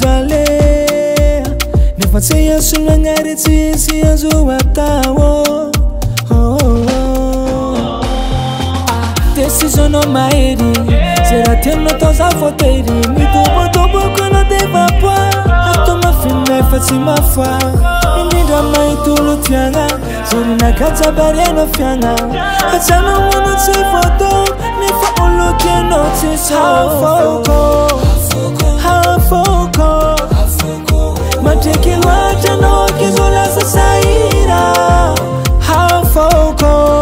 zale nefa tsy asolo agnary tsisy azo atao Decisionao mahery zay raha tianao atao za voatery mitobotoboko anao defa poa atao mafina efa tsy mafa indrindra mahitolo tiagna zorinakatsabary anao fiagna atsanao anao tsy voatao nefa olo tianao tsisy hafoko matreky loatra anao kizo lasa sahira hafoko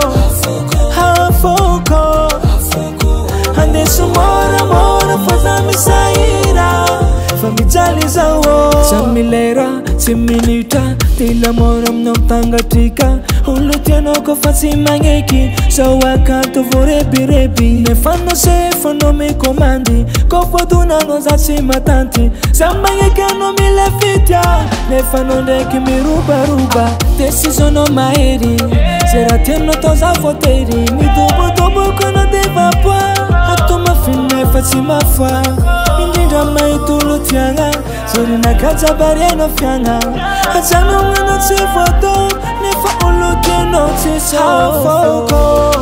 Moramora faza misaira Famijaly zao Samy lera, tsy minuta Tila mora aminao tangatrika Olo tianao kofa tsy magneky Sao akanto vorebirebi Nefa no sefa no mikomandy Kofa donanao za tsy matanty Sa magneky anao mila fitya Nefa no ndraiky mirobaroba Decisionao mahery Zay raha tianao atao za voatery Midobodoboko anao defa poa Atao mafina efa tsy mafa Indrindra mahitolo tiagna Zorinakatsabary anao fiagna Atsanao anao tsy voatao Nefa olo tianao tsisy hafoko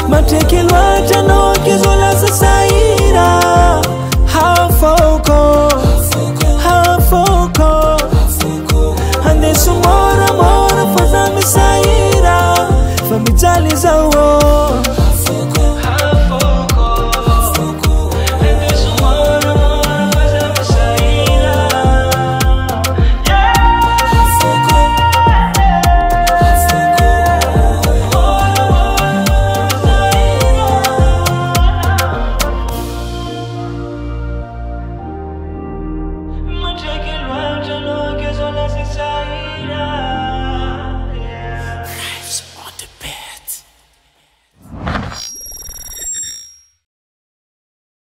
Matreky loatra anao kizo lasa sahira Hafoko Andeso moramora faza misaira Famijaly zao